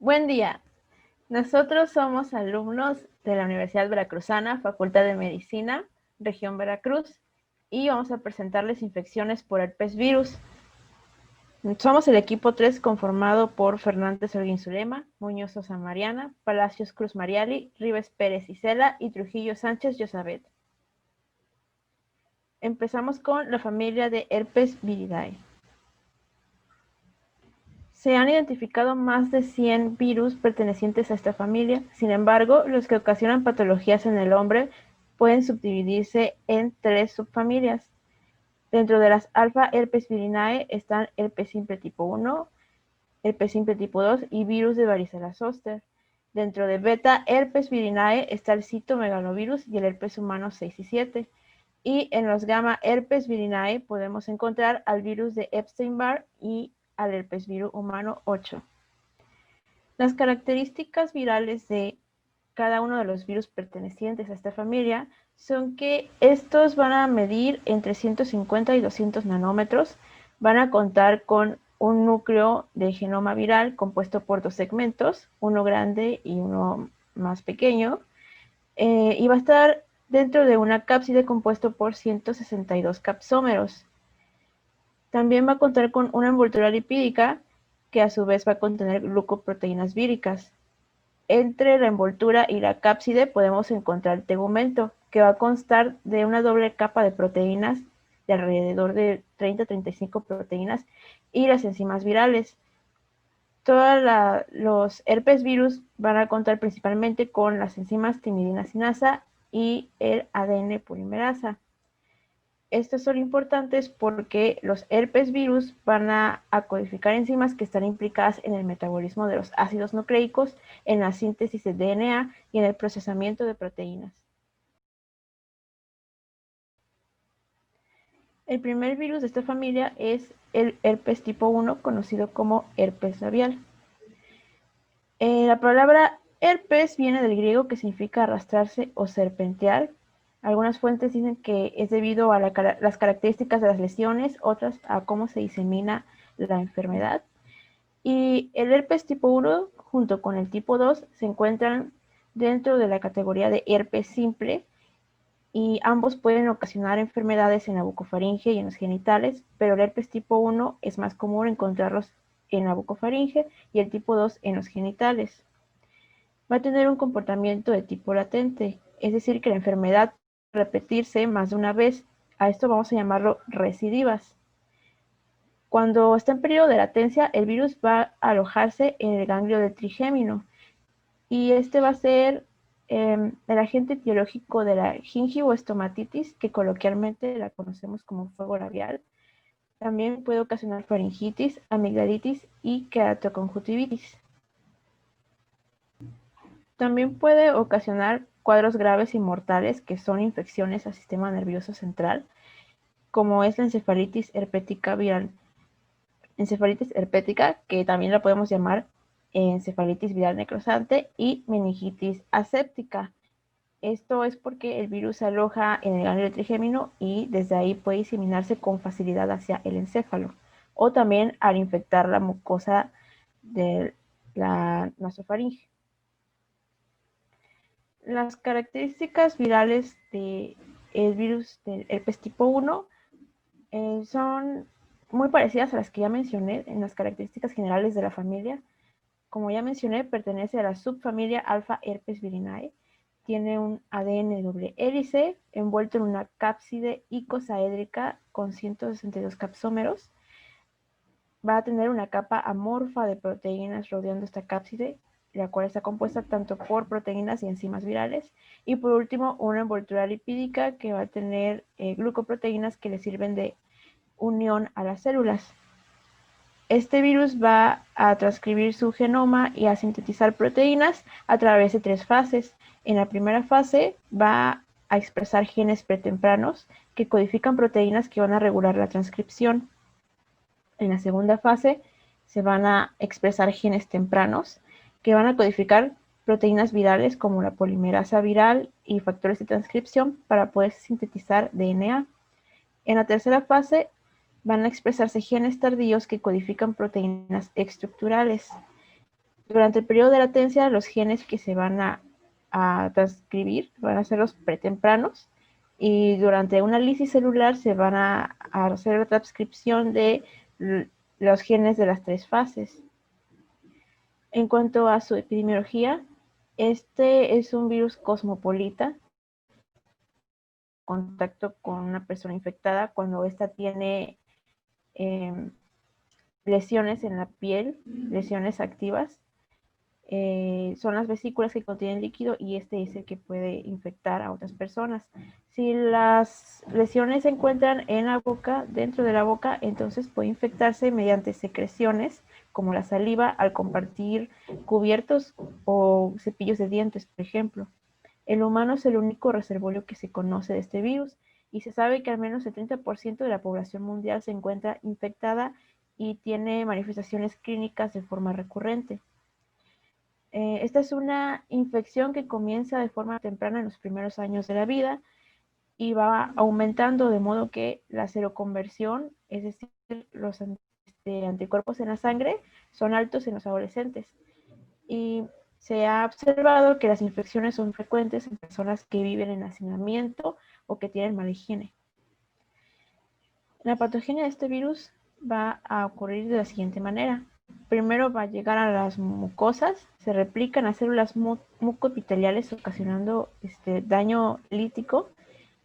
Buen día. Nosotros somos alumnos de la Universidad Veracruzana, Facultad de Medicina, Región Veracruz, y vamos a presentarles infecciones por herpes virus. Somos el equipo 3 conformado por Fernández Holguín Zulema, Muñoz Sosa Mariana, Palacios Cruz Mariali, Ribes Pérez Isela y Trujillo Sánchez Yosabet. Empezamos con la familia de herpes viridae. Se han identificado más de 100 virus pertenecientes a esta familia. Sin embargo, los que ocasionan patologías en el hombre pueden subdividirse en 3 subfamilias. Dentro de las alfa herpes virinae están herpes simple tipo 1, herpes simple tipo 2 y virus de varicela zoster. Dentro de beta herpes virinae está el citomegalovirus y el herpes humano 6 y 7. Y en los gamma herpes virinae podemos encontrar al virus de Epstein-Barr y al herpes virus humano 8. Las características virales de cada uno de los virus pertenecientes a esta familia son que estos van a medir entre 150 y 200 nanómetros, van a contar con un núcleo de genoma viral compuesto por 2 segmentos, uno grande y uno más pequeño, y va a estar dentro de una cápside compuesto por 162 capsómeros. También va a contar con una envoltura lipídica que a su vez va a contener glucoproteínas víricas. Entre la envoltura y la cápside podemos encontrar el tegumento, que va a constar de una doble capa de proteínas de alrededor de 30-35 proteínas y las enzimas virales. Todos los herpes virus van a contar principalmente con las enzimas timidina sinasa y el ADN polimerasa. Estos son importantes porque los herpes virus van a codificar enzimas que están implicadas en el metabolismo de los ácidos nucleicos, en la síntesis de DNA y en el procesamiento de proteínas. El primer virus de esta familia es el herpes tipo 1, conocido como herpes labial. La palabra herpes viene del griego, que significa arrastrarse o serpentear. Algunas fuentes dicen que es debido a las características de las lesiones, otras a cómo se disemina la enfermedad. Y el herpes tipo 1 junto con el tipo 2 se encuentran dentro de la categoría de herpes simple, y ambos pueden ocasionar enfermedades en la bucofaringe y en los genitales, pero el herpes tipo 1 es más común encontrarlos en la bucofaringe y el tipo 2 en los genitales. Va a tener un comportamiento de tipo latente, es decir, que la enfermedad puede repetirse más de una vez. A esto vamos a llamarlo recidivas. Cuando está en periodo de latencia, el virus va a alojarse en el ganglio del trigémino, y este va a ser el agente etiológico de la gingivoestomatitis, que coloquialmente la conocemos como fuego labial. También puede ocasionar faringitis, amigdalitis y queratoconjuntivitis. También puede ocasionar cuadros graves y mortales, que son infecciones al sistema nervioso central, como es la encefalitis herpética viral. Encefalitis herpética, que también la podemos llamar encefalitis viral necrosante, y meningitis aséptica. Esto es porque el virus se aloja en el ganglio trigémino y desde ahí puede diseminarse con facilidad hacia el encéfalo, o también al infectar la mucosa de la nasofaringe. Las características virales del virus del herpes tipo 1 son muy parecidas a las que ya mencioné en las características generales de la familia. Como ya mencioné, pertenece a la subfamilia alfa herpes virinae. Tiene un ADN doble hélice envuelto en una cápside icosaédrica con 162 capsómeros. Va a tener una capa amorfa de proteínas rodeando esta cápside, la cual está compuesta tanto por proteínas y enzimas virales. Y por último, una envoltura lipídica que va a tener glucoproteínas que le sirven de unión a las células. Este virus va a transcribir su genoma y a sintetizar proteínas a través de 3 fases. En la primera fase va a expresar genes pretempranos que codifican proteínas que van a regular la transcripción. En la segunda fase se van a expresar genes tempranos que van a codificar proteínas virales como la polimerasa viral y factores de transcripción para poder sintetizar DNA. En la tercera fase van a expresarse genes tardíos que codifican proteínas estructurales. Durante el periodo de latencia, los genes que se van a transcribir van a ser los pretempranos, y durante una lisis celular se van a hacer la transcripción de los genes de las tres fases. En cuanto a su epidemiología, este es un virus cosmopolita, contacto con una persona infectada cuando ésta tiene eh, lesiones en la piel, lesiones activas. Son las vesículas que contienen líquido y este es el que puede infectar a otras personas. Si las lesiones se encuentran en la boca, dentro de la boca, entonces puede infectarse mediante secreciones como la saliva al compartir cubiertos o cepillos de dientes, por ejemplo. El humano es el único reservorio que se conoce de este virus y se sabe que al menos el 30% de la población mundial se encuentra infectada y tiene manifestaciones clínicas de forma recurrente. Esta es una infección que comienza de forma temprana en los primeros años de la vida y va aumentando, de modo que la seroconversión, es decir, los anticuerpos en la sangre, son altos en los adolescentes. Y se ha observado que las infecciones son frecuentes en personas que viven en hacinamiento o que tienen mala higiene. La patogenia de este virus va a ocurrir de la siguiente manera. Primero va a llegar a las mucosas, se replican a células mucoepiteliales ocasionando daño lítico.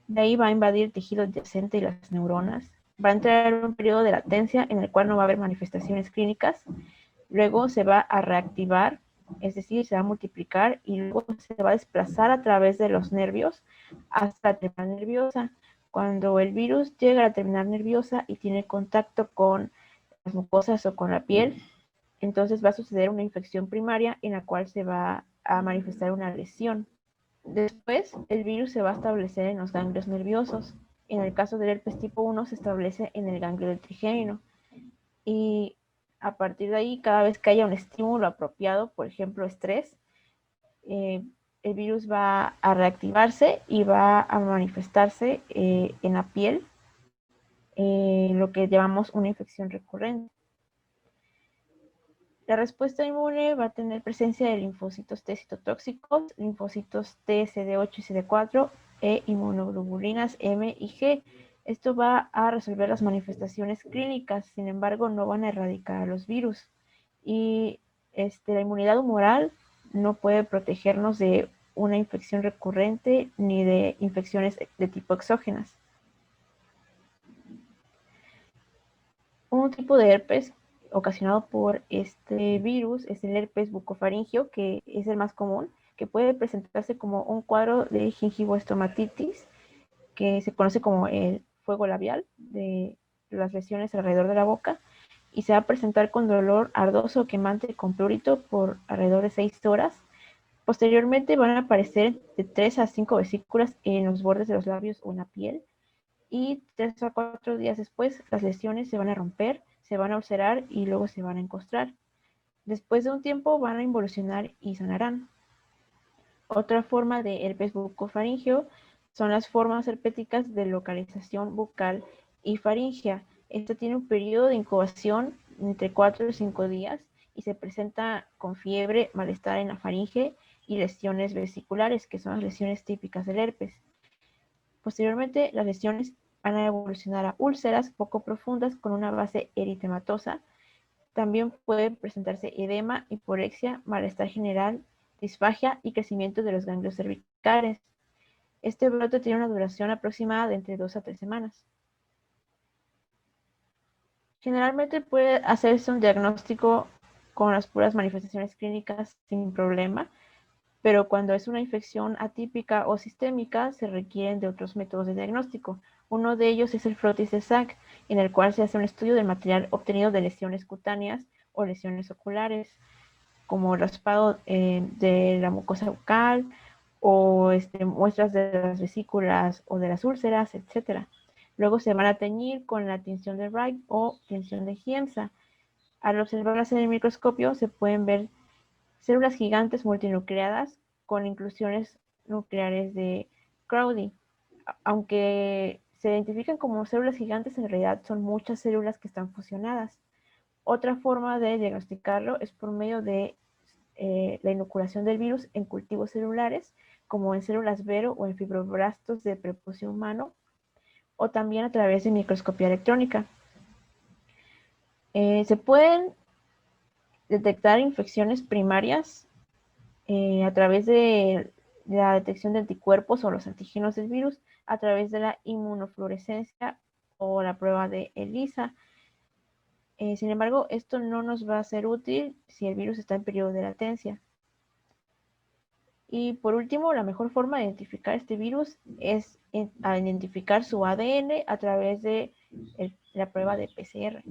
De ahí va a invadir el tejido adyacente y las neuronas. Va a entrar en un periodo de latencia en el cual no va a haber manifestaciones clínicas. Luego se va a reactivar, es decir, se va a multiplicar y luego se va a desplazar a través de los nervios hasta la terminal nerviosa. Cuando el virus llega a la terminal nerviosa y tiene contacto con las mucosas o con la piel, entonces va a suceder una infección primaria en la cual se va a manifestar una lesión. Después, el virus se va a establecer en los ganglios nerviosos. En el caso del herpes tipo 1 se establece en el ganglio del trigémino. Y a partir de ahí, cada vez que haya un estímulo apropiado, por ejemplo, estrés, el virus va a reactivarse y va a manifestarse en la piel, lo que llamamos una infección recurrente. La respuesta inmune va a tener presencia de linfocitos T citotóxicos, linfocitos T, CD8 y CD4 e inmunoglobulinas M y G. Esto va a resolver las manifestaciones clínicas, sin embargo, no van a erradicar a los virus. Y la inmunidad humoral no puede protegernos de una infección recurrente ni de infecciones de tipo exógenas. Un tipo de herpes ocasionado por este virus es el herpes bucofaringio, que es el más común, que puede presentarse como un cuadro de gingivoestomatitis, que se conoce como el fuego labial de las lesiones alrededor de la boca, y se va a presentar con dolor ardoso o quemante con prurito por alrededor de 6 horas. Posteriormente van a aparecer de 3 a 5 vesículas en los bordes de los labios o en la piel, y 3 a 4 días después las lesiones se van a romper, se van a ulcerar y luego se van a encostrar. Después de un tiempo van a involucionar y sanarán. Otra forma de herpes bucofaringio son las formas herpéticas de localización bucal y faringea. Esta tiene un periodo de incubación entre 4 y 5 días y se presenta con fiebre, malestar en la faringe y lesiones vesiculares, que son las lesiones típicas del herpes. Posteriormente, las lesiones van a evolucionar a úlceras poco profundas con una base eritematosa. También puede presentarse edema, hiporexia, malestar general, disfagia y crecimiento de los ganglios cervicales. Este brote tiene una duración aproximada de entre 2 a 3 semanas. Generalmente puede hacerse un diagnóstico con las puras manifestaciones clínicas sin problema, pero cuando es una infección atípica o sistémica se requieren de otros métodos de diagnóstico. Uno de ellos es el frotis de Sack, en el cual se hace un estudio del material obtenido de lesiones cutáneas o lesiones oculares, como raspado de la mucosa bucal o muestras de las vesículas o de las úlceras, etc. Luego se van a teñir con la tinción de Wright o tinción de Giemsa. Al observarlas en el microscopio se pueden ver células gigantes multinucleadas con inclusiones nucleares de Crowdy. Aunque se identifican como células gigantes, en realidad son muchas células que están fusionadas. Otra forma de diagnosticarlo es por medio de la inoculación del virus en cultivos celulares, como en células Vero o en fibroblastos de prepucio humano, o también a través de microscopía electrónica. Se pueden detectar infecciones primarias a través de la detección de anticuerpos o los antígenos del virus, a través de la inmunofluorescencia o la prueba de ELISA. Sin embargo, esto no nos va a ser útil si el virus está en periodo de latencia. Y por último, la mejor forma de identificar este virus es identificar su ADN a través de la prueba de PCR.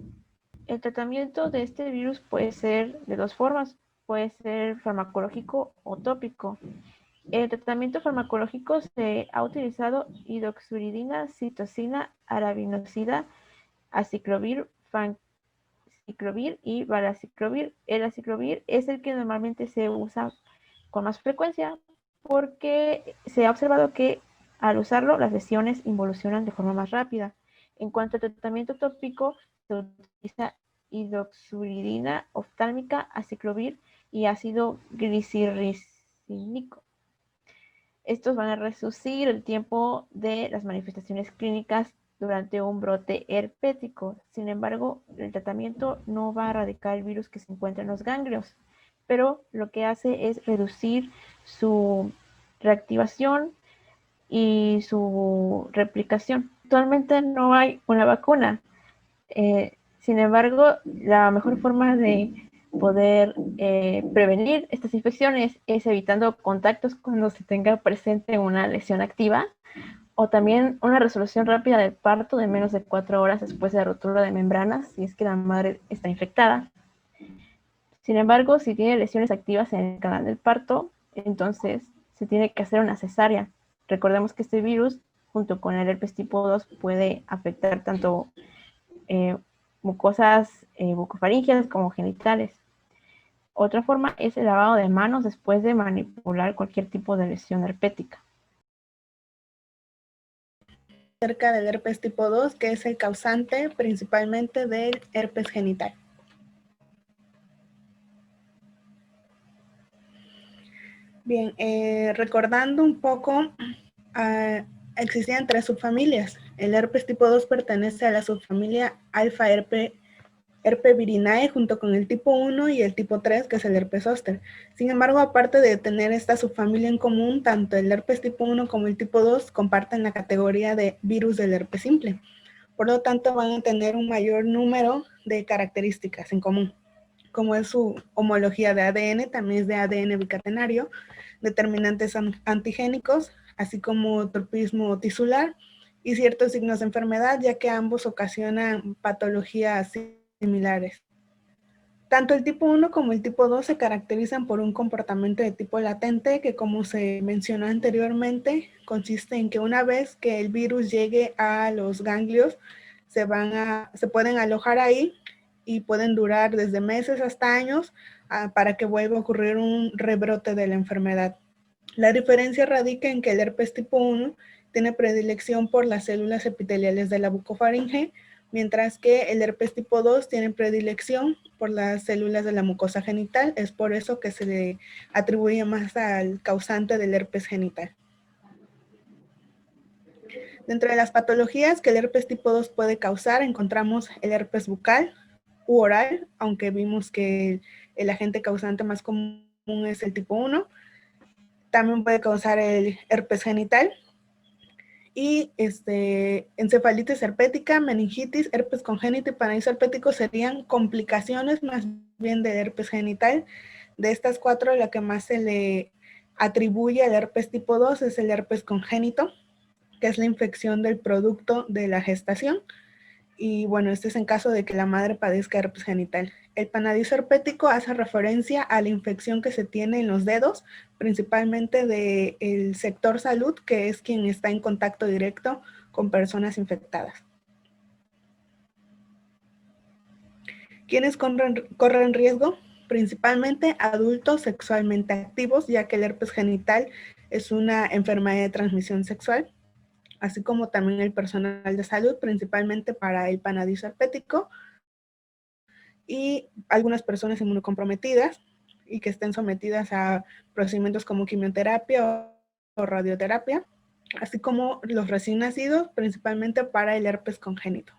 El tratamiento de este virus puede ser de dos formas, puede ser farmacológico o tópico. El tratamiento farmacológico se ha utilizado hidroxuridina, citosina, arabinosida, aciclovir, fanciclovir y valaciclovir. El aciclovir es el que normalmente se usa con más frecuencia porque se ha observado que al usarlo las lesiones involucionan de forma más rápida. En cuanto al tratamiento tópico, se utiliza hidroxuridina oftálmica, aciclovir y ácido glicirricínico. Estos van a reducir el tiempo de las manifestaciones clínicas durante un brote herpético. Sin embargo, el tratamiento no va a erradicar el virus que se encuentra en los ganglios, pero lo que hace es reducir su reactivación y su replicación. Actualmente no hay una vacuna. Sin embargo, la mejor forma de poder prevenir estas infecciones es evitando contactos cuando se tenga presente una lesión activa o también una resolución rápida del parto de menos de 4 horas después de la rotura de membranas si es que la madre está infectada. Sin embargo, si tiene lesiones activas en el canal del parto, entonces se tiene que hacer una cesárea. Recordemos que este virus, junto con el herpes tipo 2, puede afectar tanto mucosas bucofaringeas como genitales. Otra forma es el lavado de manos después de manipular cualquier tipo de lesión herpética. Acerca del herpes tipo 2, que es el causante principalmente del herpes genital. Bien, recordando un poco, existían 3 subfamilias. El herpes tipo 2 pertenece a la subfamilia alfa herpeviridae junto con el tipo 1 y el tipo 3, que es el herpes zóster. Sin embargo, aparte de tener esta subfamilia en común, tanto el herpes tipo 1 como el tipo 2 comparten la categoría de virus del herpes simple. Por lo tanto, van a tener un mayor número de características en común, como es su homología de ADN, también es de ADN bicatenario, determinantes antigénicos, así como tropismo tisular y ciertos signos de enfermedad, ya que ambos ocasionan patologías similares. Tanto el tipo 1 como el tipo 2 se caracterizan por un comportamiento de tipo latente que, como se mencionó anteriormente, consiste en que una vez que el virus llegue a los ganglios, se pueden alojar ahí y pueden durar desde meses hasta años para que vuelva a ocurrir un rebrote de la enfermedad. La diferencia radica en que el herpes tipo 1 tiene predilección por las células epiteliales de la bucofaringe, mientras que el herpes tipo 2 tiene predilección por las células de la mucosa genital. Es por eso que se le atribuye más al causante del herpes genital. Dentro de las patologías que el herpes tipo 2 puede causar, encontramos el herpes bucal u oral, aunque vimos que el agente causante más común es el tipo 1. También puede causar el herpes genital y encefalitis herpética, meningitis, herpes congénito y paradiso herpético serían complicaciones más bien del herpes genital. De estas 4, la que más se le atribuye al herpes tipo 2 es el herpes congénito, que es la infección del producto de la gestación. Y bueno, este es en caso de que la madre padezca herpes genital. El panadizo herpético hace referencia a la infección que se tiene en los dedos, principalmente del sector salud, que es quien está en contacto directo con personas infectadas. ¿Quiénes corren riesgo? Principalmente adultos sexualmente activos, ya que el herpes genital es una enfermedad de transmisión sexual, así como también el personal de salud, principalmente para el panadizo herpético, y algunas personas inmunocomprometidas y que estén sometidas a procedimientos como quimioterapia o radioterapia, así como los recién nacidos, principalmente para el herpes congénito.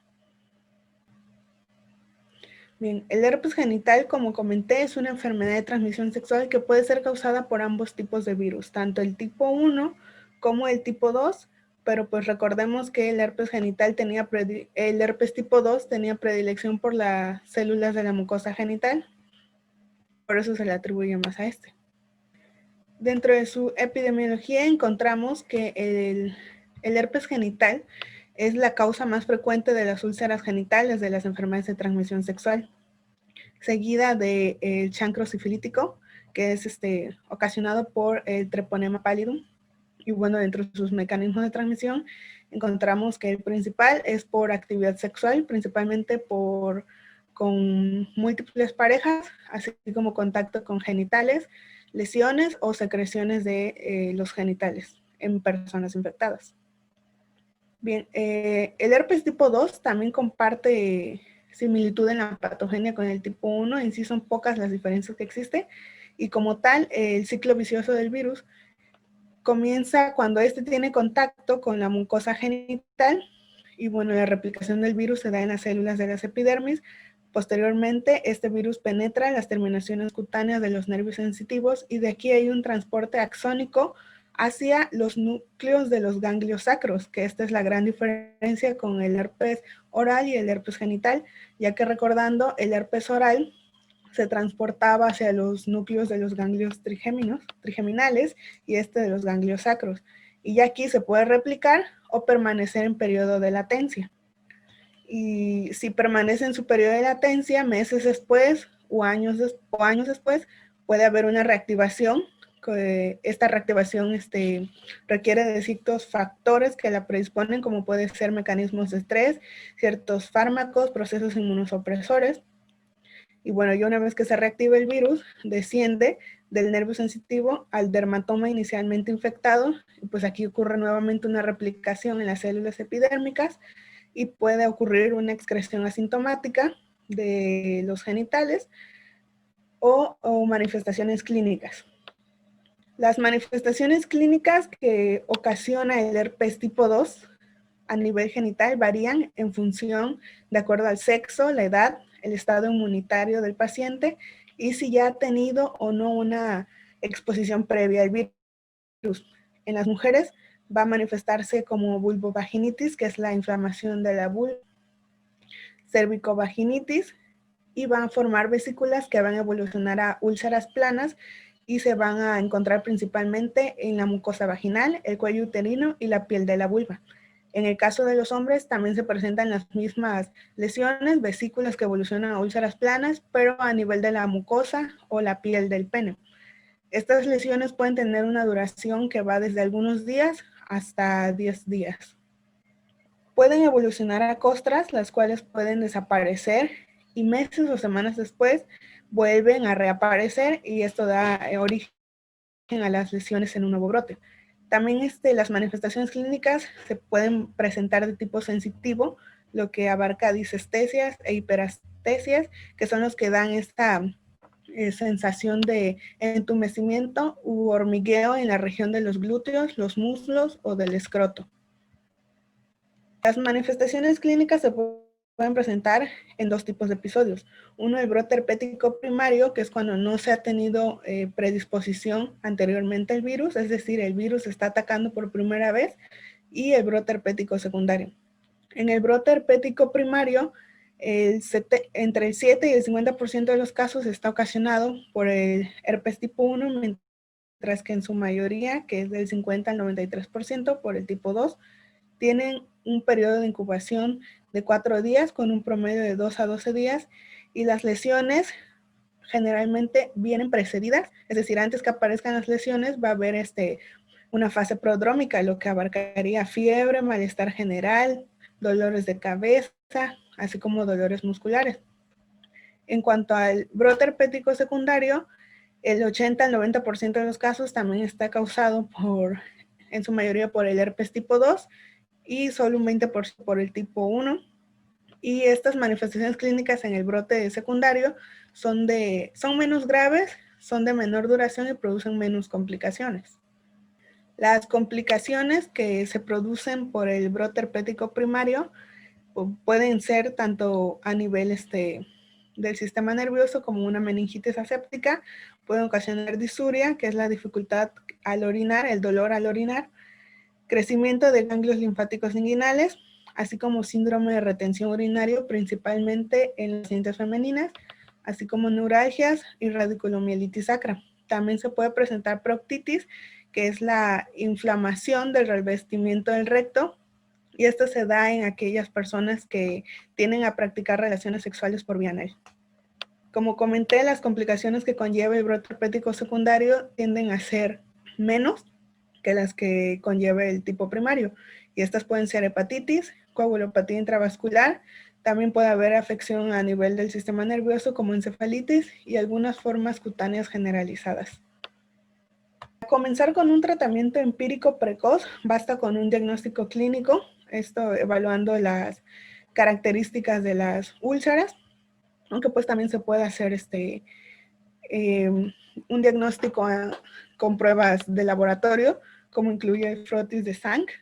Bien, el herpes genital, como comenté, es una enfermedad de transmisión sexual que puede ser causada por ambos tipos de virus, tanto el tipo 1 como el tipo 2, pero pues recordemos que el herpes genital el herpes tipo 2 tenía predilección por las células de la mucosa genital, por eso se le atribuye más a este. Dentro de su epidemiología encontramos que el herpes genital es la causa más frecuente de las úlceras genitales de las enfermedades de transmisión sexual, seguida del chancro sifilítico, que es ocasionado por el treponema pallidum. Y bueno, dentro de sus mecanismos de transmisión encontramos que el principal es por actividad sexual, principalmente con múltiples parejas, así como contacto con genitales, lesiones o secreciones de los genitales en personas infectadas. Bien, el herpes tipo 2 también comparte similitud en la patogenia con el tipo 1, en sí son pocas las diferencias que existen, y como tal, el ciclo vicioso del virus comienza cuando este tiene contacto con la mucosa genital, y bueno, la replicación del virus se da en las células de las epidermis. Posteriormente, este virus penetra en las terminaciones cutáneas de los nervios sensitivos, y de aquí hay un transporte axónico hacia los núcleos de los ganglios sacros, que esta es la gran diferencia con el herpes oral y el herpes genital, ya que recordando, el herpes oral se transportaba hacia los núcleos de los ganglios trigeminales y de los ganglios sacros. Y ya aquí se puede replicar o permanecer en periodo de latencia. Y si permanece en su periodo de latencia, meses después o años después, puede haber una reactivación. Esta reactivación requiere de ciertos factores que la predisponen, como pueden ser mecanismos de estrés, ciertos fármacos, procesos inmunosupresores. Y bueno, ya una vez que se reactiva el virus, desciende del nervio sensitivo al dermatoma inicialmente infectado, y pues aquí ocurre nuevamente una replicación en las células epidérmicas, y puede ocurrir una excreción asintomática de los genitales o manifestaciones clínicas. Las manifestaciones clínicas que ocasiona el herpes tipo 2 a nivel genital varían en función de acuerdo al sexo, la edad, el estado inmunitario del paciente y si ya ha tenido o no una exposición previa al virus. En las mujeres va a manifestarse como vulvovaginitis, que es la inflamación de la vulva, cervicovaginitis, y van a formar vesículas que van a evolucionar a úlceras planas y se van a encontrar principalmente en la mucosa vaginal, el cuello uterino y la piel de la vulva. En el caso de los hombres también se presentan las mismas lesiones, vesículas que evolucionan a úlceras planas, pero a nivel de la mucosa o la piel del pene. Estas lesiones pueden tener una duración que va desde algunos días hasta 10 días. Pueden evolucionar a costras, las cuales pueden desaparecer y meses o semanas después vuelven a reaparecer, y esto da origen a las lesiones en un nuevo brote. También las manifestaciones clínicas se pueden presentar de tipo sensitivo, lo que abarca disestesias e hiperestesias, que son los que dan esta sensación de entumecimiento u hormigueo en la región de los glúteos, los muslos o del escroto. Las manifestaciones clínicas se pueden presentar en dos tipos de episodios. Uno, el brote herpético primario, que es cuando no se ha tenido predisposición anteriormente al virus, es decir, el virus está atacando por primera vez, y el brote herpético secundario. En el brote herpético primario, entre el 7 y el 50% de los casos está ocasionado por el herpes tipo 1, mientras que en su mayoría, que es del 50 al 93%, por el tipo 2, tienen un periodo de incubación de 4 días con un promedio de 2 a 12 días, y las lesiones generalmente vienen precedidas, es decir, antes que aparezcan las lesiones va a haber una fase prodrómica, lo que abarcaría fiebre, malestar general, dolores de cabeza, así como dolores musculares. En cuanto al brote herpético secundario, el 80 al 90% de los casos también está causado en su mayoría por el herpes tipo 2 y solo un 20% por el tipo 1. Y estas manifestaciones clínicas en el brote secundario son menos graves, son de menor duración y producen menos complicaciones. Las complicaciones que se producen por el brote herpético primario pueden ser tanto a nivel del sistema nervioso como una meningitis aséptica, pueden ocasionar disuria, que es la dificultad al orinar, el dolor al orinar, crecimiento de ganglios linfáticos inguinales, así como síndrome de retención urinario, principalmente en las pacientes femeninas, así como neuralgias y radiculomielitis sacra. También se puede presentar proctitis, que es la inflamación del revestimiento del recto, y esto se da en aquellas personas que tienden a practicar relaciones sexuales por vía anal. Como comenté, las complicaciones que conlleva el brote herpético secundario tienden a ser menos que las que conlleva el tipo primario. Y estas pueden ser hepatitis, coagulopatía intravascular, también puede haber afección a nivel del sistema nervioso como encefalitis y algunas formas cutáneas generalizadas. Para comenzar con un tratamiento empírico precoz, basta con un diagnóstico clínico, esto evaluando las características de las úlceras, aunque pues también se puede hacer un diagnóstico con pruebas de laboratorio, como incluye frotis de sangre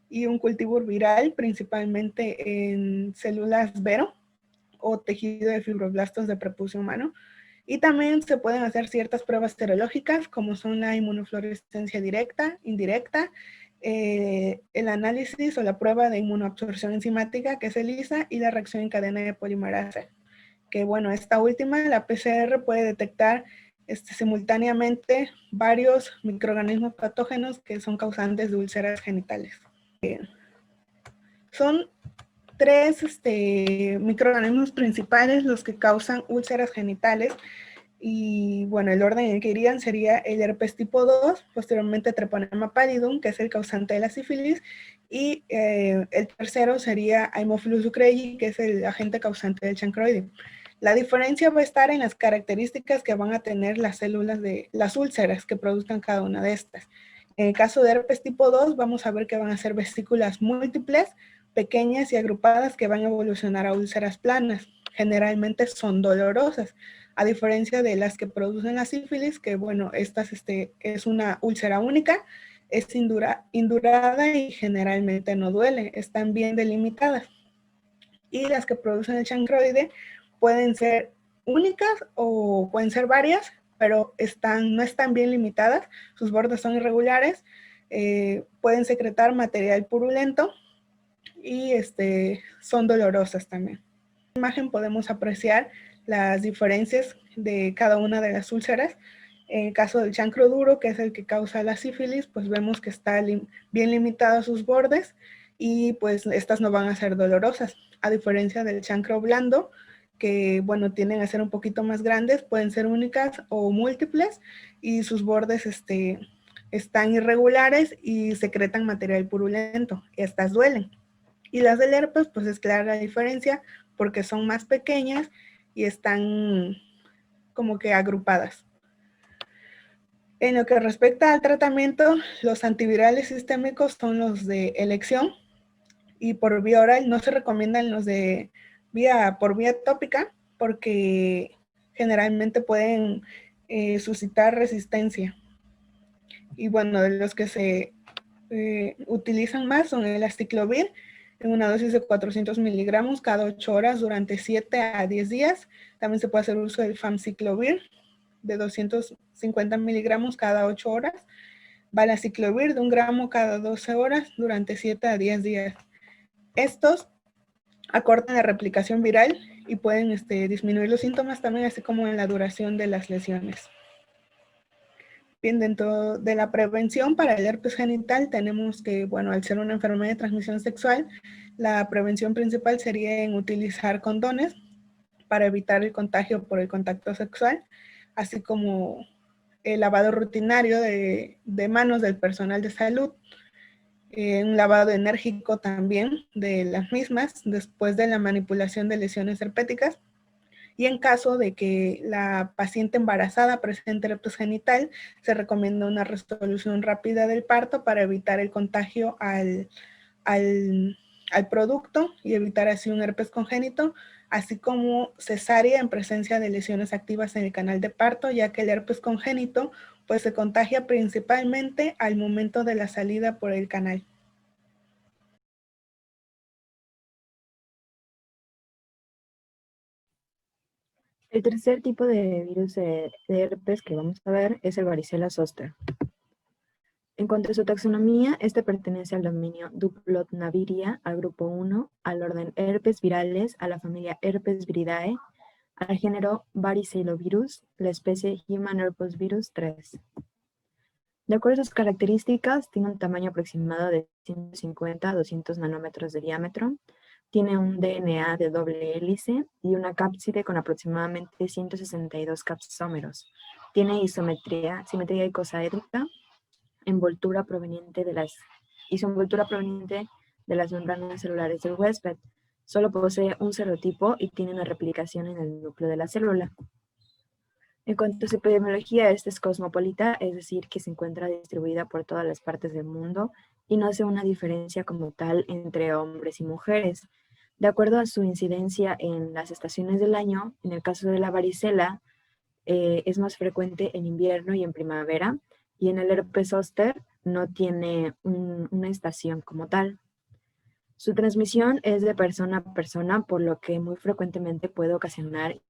y un cultivo viral, principalmente en células Vero o tejido de fibroblastos de prepucio humano. Y también se pueden hacer ciertas pruebas serológicas, como son la inmunofluorescencia directa, indirecta, el análisis o la prueba de inmunoabsorción enzimática, que es ELISA, y la reacción en cadena de polimerasa. Que bueno, esta última, la PCR, puede detectar simultáneamente varios microorganismos patógenos que son causantes de úlceras genitales. Son tres microorganismos principales los que causan úlceras genitales, y bueno, el orden en el que irían sería el herpes tipo 2, posteriormente Treponema pallidum, que es el causante de la sífilis, y el tercero sería Haemophilus ducreyi, que es el agente causante del chancroides. La diferencia va a estar en las características que van a tener las células de las úlceras que produzcan cada una de estas. En el caso de herpes tipo 2, vamos a ver que van a ser vesículas múltiples, pequeñas y agrupadas, que van a evolucionar a úlceras planas. Generalmente son dolorosas, a diferencia de las que producen la sífilis, que bueno, estas es una úlcera única, es indurada y generalmente no duele, están bien delimitadas. Y las que producen el chancroide pueden ser únicas o pueden ser varias, pero no están bien limitadas, sus bordes son irregulares, pueden secretar material purulento y son dolorosas también. En la imagen podemos apreciar las diferencias de cada una de las úlceras. En el caso del chancro duro, que es el que causa la sífilis, pues vemos que está bien limitado a sus bordes y pues estas no van a ser dolorosas, a diferencia del chancro blando, que bueno, tienden a ser un poquito más grandes, pueden ser únicas o múltiples y sus bordes están irregulares y secretan material purulento, estas duelen. Y las del herpes, pues es clara la diferencia porque son más pequeñas y están como que agrupadas. En lo que respecta al tratamiento, los antivirales sistémicos son los de elección y por vía oral. No se recomiendan los de por vía tópica porque generalmente pueden suscitar resistencia. Y bueno, de los que se utilizan más son el aciclovir en una dosis de 400 miligramos cada 8 horas durante 7 a 10 días. También se puede hacer uso del famciclovir de 250 miligramos cada 8 horas. Valaciclovir de 1 gramo cada 12 horas durante 7 a 10 días. Estos acortan la replicación viral y pueden disminuir los síntomas también, así como en la duración de las lesiones. Bien, dentro de la prevención para el herpes genital tenemos que, bueno, al ser una enfermedad de transmisión sexual, la prevención principal sería en utilizar condones para evitar el contagio por el contacto sexual, así como el lavado rutinario de manos del personal de salud, un lavado enérgico también de las mismas después de la manipulación de lesiones herpéticas. Y en caso de que la paciente embarazada presente herpes genital, se recomienda una resolución rápida del parto para evitar el contagio al al producto y evitar así un herpes congénito, así como cesárea en presencia de lesiones activas en el canal de parto, ya que el herpes congénito pues se contagia principalmente al momento de la salida por el canal. El tercer tipo de virus de herpes que vamos a ver es el varicela zoster. En cuanto a su taxonomía, este pertenece al dominio Duplotnaviria, al grupo 1, al orden herpes virales, a la familia Herpes viridae, al género Varicelovirus, la especie Human Herpes Virus 3. De acuerdo a sus características, tiene un tamaño aproximado de 150 a 200 nanómetros de diámetro, tiene un DNA de doble hélice y una cápside con aproximadamente 162 capsómeros. Tiene simetría icosaédrica, envoltura proveniente de las membranas celulares del huésped. Solo posee un serotipo y tiene una replicación en el núcleo de la célula. En cuanto a su epidemiología, esta es cosmopolita, es decir, que se encuentra distribuida por todas las partes del mundo y no hace una diferencia como tal entre hombres y mujeres. De acuerdo a su incidencia en las estaciones del año, en el caso de la varicela, es más frecuente en invierno y en primavera, y en el herpes zóster no tiene una estación como tal. Su transmisión es de persona a persona, por lo que muy frecuentemente puede ocasionar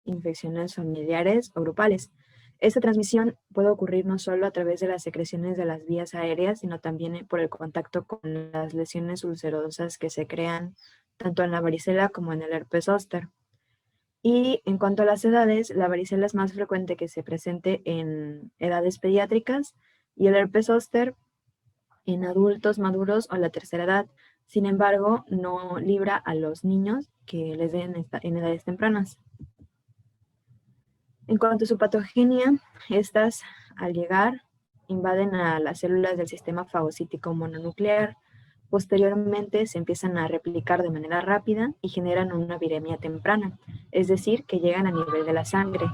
infecciones familiares o grupales. Esta transmisión puede ocurrir no solo a través de las secreciones de las vías aéreas, sino también por el contacto con las lesiones ulcerosas que se crean tanto en la varicela como en el herpes zóster. Y en cuanto a las edades, la varicela es más frecuente que se presente en edades pediátricas y el herpes zóster en adultos maduros o la tercera edad. Sin embargo, no libra a los niños que les den en edades tempranas. En cuanto a su patogenia, estas al llegar invaden a las células del sistema fagocítico mononuclear. Posteriormente se empiezan a replicar de manera rápida y generan una viremia temprana, es decir, que llegan a nivel de la sangre.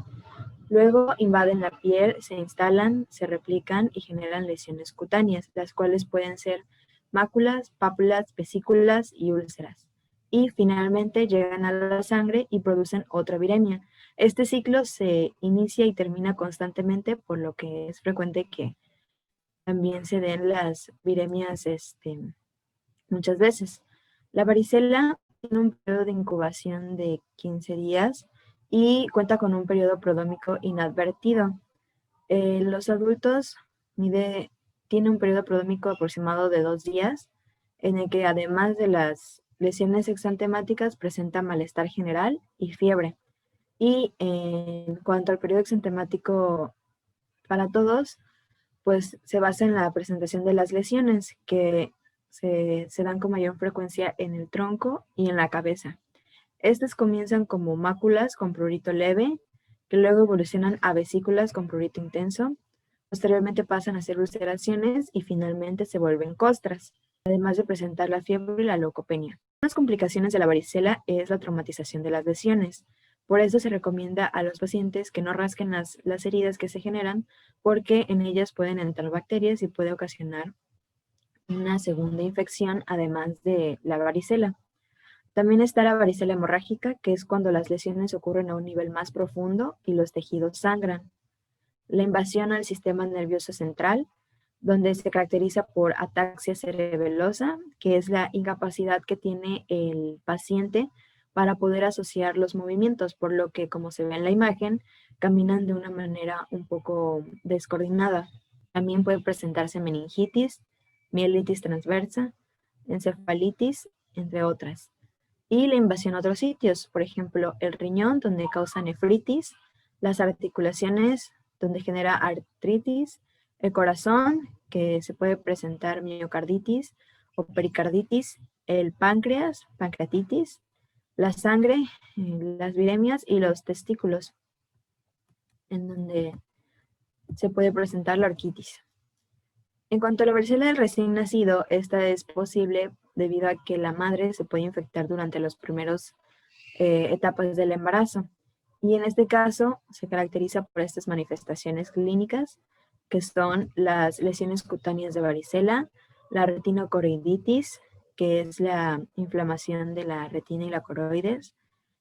Luego invaden la piel, se instalan, se replican y generan lesiones cutáneas, las cuales pueden ser máculas, pápulas, vesículas y úlceras. Y finalmente llegan a la sangre y producen otra viremia. Este ciclo se inicia y termina constantemente, por lo que es frecuente que también se den las viremias muchas veces. La varicela tiene un periodo de incubación de 15 días y cuenta con un periodo prodómico inadvertido. Los adultos tiene un periodo prodómico aproximado de 2 días, en el que además de las lesiones exantemáticas presenta malestar general y fiebre. Y en cuanto al periodo exantemático para todos, pues se basa en la presentación de las lesiones que se dan con mayor frecuencia en el tronco y en la cabeza. Estas comienzan como máculas con prurito leve, que luego evolucionan a vesículas con prurito intenso, posteriormente pasan a ser ulceraciones y finalmente se vuelven costras, además de presentar la fiebre y la leucopenia. Las complicaciones de la varicela es la traumatización de las lesiones. Por eso se recomienda a los pacientes que no rasquen las heridas que se generan, porque en ellas pueden entrar bacterias y puede ocasionar una segunda infección, además de la varicela. También está la varicela hemorrágica, que es cuando las lesiones ocurren a un nivel más profundo y los tejidos sangran. La invasión al sistema nervioso central, donde se caracteriza por ataxia cerebelosa, que es la incapacidad que tiene el paciente para poder asociar los movimientos, por lo que, como se ve en la imagen, caminan de una manera un poco descoordinada. También puede presentarse meningitis, mielitis transversa, encefalitis, entre otras. Y la invasión a otros sitios, por ejemplo, el riñón, donde causa nefritis, las articulaciones, donde genera artritis, el corazón, que se puede presentar miocarditis o pericarditis, el páncreas, pancreatitis, la sangre, las viremias y los testículos, en donde se puede presentar la orquitis. En cuanto a la varicela del recién nacido, esta es posible debido a que la madre se puede infectar durante las primeras etapas del embarazo. Y en este caso se caracteriza por estas manifestaciones clínicas, que son las lesiones cutáneas de varicela, la retinocoroiditis, que es la inflamación de la retina y la coroides,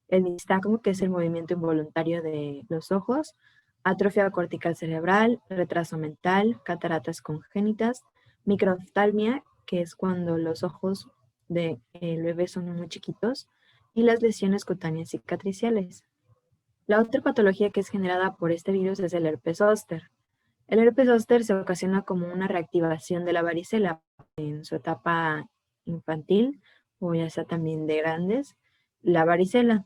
el nistagmo, que es el movimiento involuntario de los ojos, atrofia cortical cerebral, retraso mental, cataratas congénitas, microoftalmia, que es cuando los ojos del bebé son muy chiquitos, y las lesiones cutáneas cicatriciales. La otra patología que es generada por este virus es el herpes zóster. El herpes zóster se ocasiona como una reactivación de la varicela en su etapa infantil o ya sea también de grandes. La varicela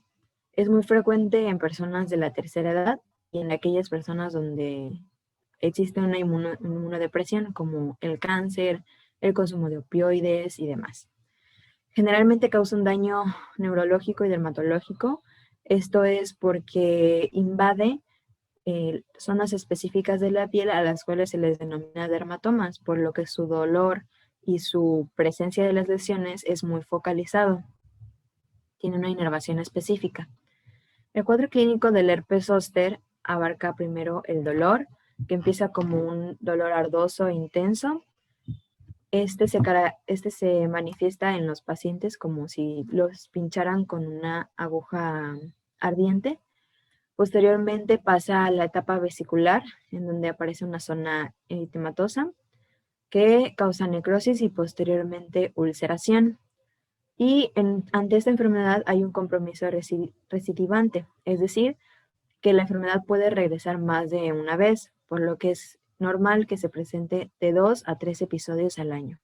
es muy frecuente en personas de la tercera edad y en aquellas personas donde existe una inmunodepresión como el cáncer, el consumo de opioides y demás. Generalmente causa un daño neurológico y dermatológico. Esto es porque invade zonas específicas de la piel a las cuales se les denomina dermatomas, por lo que su dolor y su presencia de las lesiones es muy focalizado. Tiene una inervación específica. El cuadro clínico del herpes zóster abarca primero el dolor, que empieza como un dolor ardoso e intenso. Este se manifiesta en los pacientes como si los pincharan con una aguja ardiente. Posteriormente pasa a la etapa vesicular, en donde aparece una zona eritematosa que causa necrosis y posteriormente ulceración. Y ante esta enfermedad hay un compromiso recidivante, es decir, que la enfermedad puede regresar más de una vez, por lo que es normal que se presente de 2 a 3 episodios al año.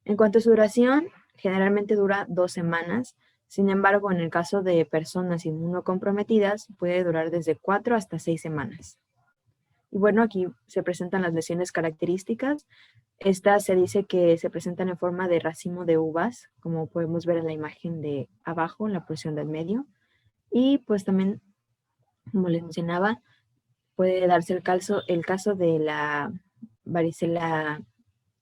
En cuanto a su duración, generalmente dura 2 semanas. Sin embargo, en el caso de personas inmunocomprometidas, puede durar desde 4 hasta 6 semanas. Y bueno, aquí se presentan las lesiones características. Estas se dice que se presentan en forma de racimo de uvas, como podemos ver en la imagen de abajo, en la porción del medio. Y pues también, como les mencionaba, puede darse el caso de la varicela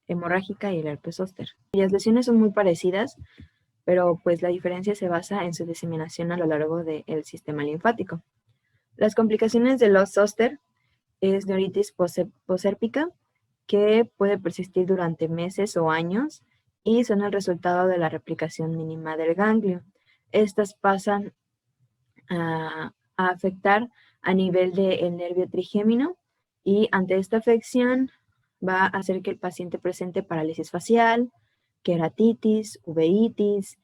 hemorrágica y el herpes zóster. Las lesiones son muy parecidas, pero pues la diferencia se basa en su diseminación a lo largo del sistema linfático. Las complicaciones de los zóster es neuritis posérpica, que puede persistir durante meses o años y son el resultado de la replicación mínima del ganglio. Estas pasan a afectar a nivel del nervio trigémino y ante esta afección va a hacer que el paciente presente parálisis facial, queratitis, uveitis,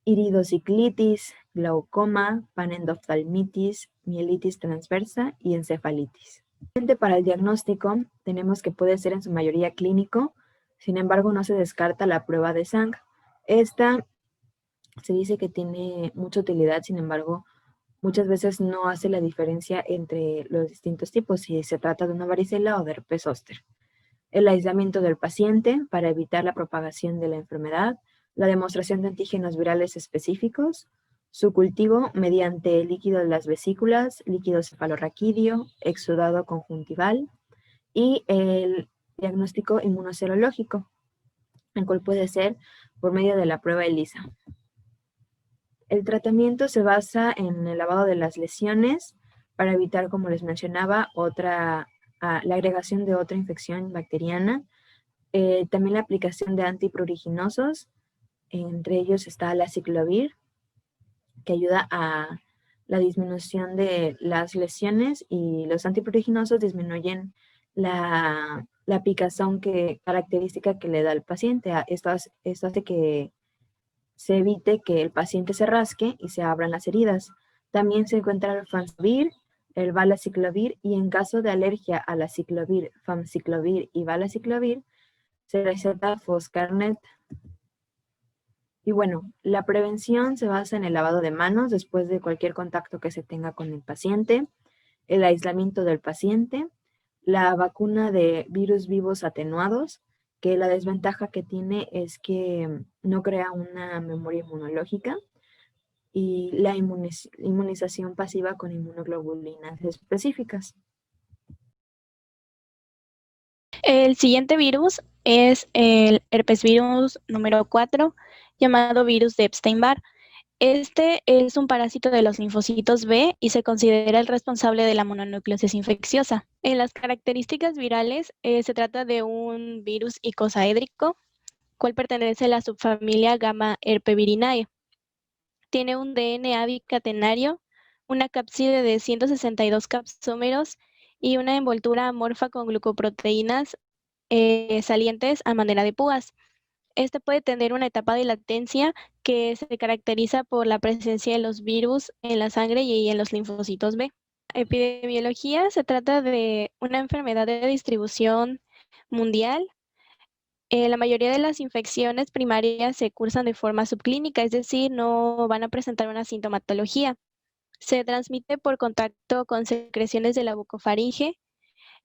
iridociclitis, glaucoma, panendoftalmitis, mielitis transversa y encefalitis. Para el diagnóstico tenemos que puede ser en su mayoría clínico, sin embargo no se descarta la prueba de sangre. Esta se dice que tiene mucha utilidad, sin embargo muchas veces no hace la diferencia entre los distintos tipos, si se trata de una varicela o de herpes zóster. El aislamiento del paciente para evitar la propagación de la enfermedad, la demostración de antígenos virales específicos, su cultivo mediante líquido de las vesículas, líquido cefalorraquídeo, exudado conjuntival y el diagnóstico inmunoserológico, el cual puede ser por medio de la prueba ELISA. El tratamiento se basa en el lavado de las lesiones para evitar, como les mencionaba, la agregación de otra infección bacteriana. También la aplicación de antipruriginosos, entre ellos está la aciclovir, que ayuda a la disminución de las lesiones, y los antipruriginosos disminuyen la picazón característica que le da al paciente. Esto hace que se evite que el paciente se rasque y se abran las heridas. También se encuentra el fansovir, el valaciclovir, y en caso de alergia a la aciclovir, famciclovir y valaciclovir, se receta Foscarnet. Y bueno, la prevención se basa en el lavado de manos después de cualquier contacto que se tenga con el paciente, el aislamiento del paciente, la vacuna de virus vivos atenuados, que la desventaja que tiene es que no crea una memoria inmunológica, y la inmunización pasiva con inmunoglobulinas específicas. El siguiente virus es el herpesvirus número 4, llamado virus de Epstein-Barr. Este es un parásito de los linfocitos B y se considera el responsable de la mononucleosis infecciosa. En las características virales se trata de un virus icosaédrico cual pertenece a la subfamilia Gamma Herpevirinae. Tiene un DNA bicatenario, una cápside de 162 capsómeros y una envoltura amorfa con glucoproteínas salientes a manera de púas. Este puede tener una etapa de latencia que se caracteriza por la presencia de los virus en la sangre y en los linfocitos B. Epidemiología se trata de una enfermedad de distribución mundial. La mayoría de las infecciones primarias se cursan de forma subclínica, es decir, no van a presentar una sintomatología. Se transmite por contacto con secreciones de la bucofaringe,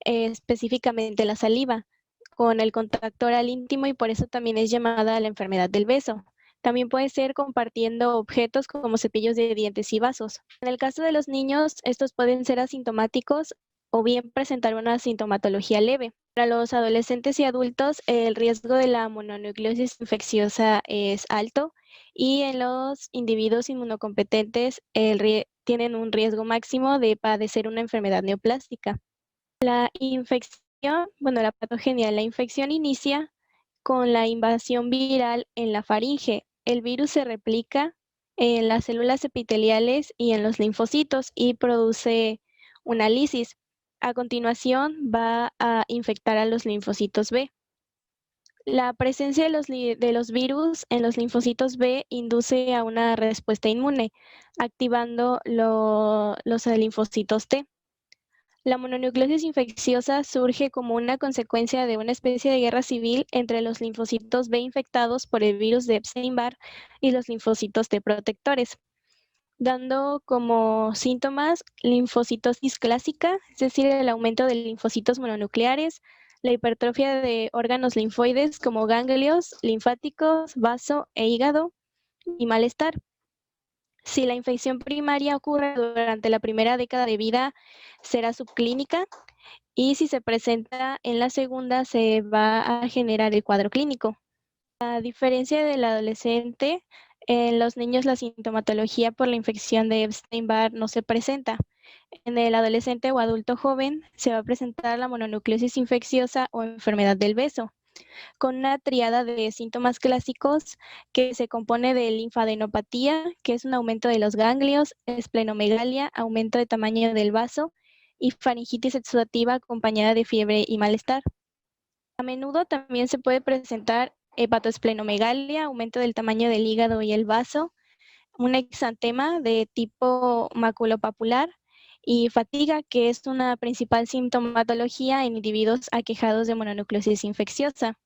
específicamente la saliva, con el contacto oral íntimo y por eso también es llamada la enfermedad del beso. También puede ser compartiendo objetos como cepillos de dientes y vasos. En el caso de los niños, estos pueden ser asintomáticos o bien presentar una sintomatología leve. Para los adolescentes y adultos, el riesgo de la mononucleosis infecciosa es alto y en los individuos inmunocompetentes tienen un riesgo máximo de padecer una enfermedad neoplástica. La patogenia, la infección inicia con la invasión viral en la faringe. El virus se replica en las células epiteliales y en los linfocitos y produce una lisis. A continuación va a infectar a los linfocitos B. La presencia de los virus en los linfocitos B induce a una respuesta inmune, activando los linfocitos T. La mononucleosis infecciosa surge como una consecuencia de una especie de guerra civil entre los linfocitos B infectados por el virus de Epstein-Barr y los linfocitos T protectores, dando como síntomas linfocitosis clásica, es decir, el aumento de linfocitos mononucleares, la hipertrofia de órganos linfoides como ganglios, linfáticos, vaso e hígado y malestar. Si la infección primaria ocurre durante la primera década de vida, será subclínica y si se presenta en la segunda, se va a generar el cuadro clínico. A diferencia del adolescente, en los niños la sintomatología por la infección de Epstein-Barr no se presenta. En el adolescente o adulto joven se va a presentar la mononucleosis infecciosa o enfermedad del beso, con una tríada de síntomas clásicos que se compone de linfadenopatía, que es un aumento de los ganglios, esplenomegalia, aumento de tamaño del vaso y faringitis exudativa acompañada de fiebre y malestar. A menudo también se puede presentar hepatoesplenomegalia, aumento del tamaño del hígado y el vaso, un exantema de tipo maculopapular y fatiga, que es una principal sintomatología en individuos aquejados de mononucleosis infecciosa.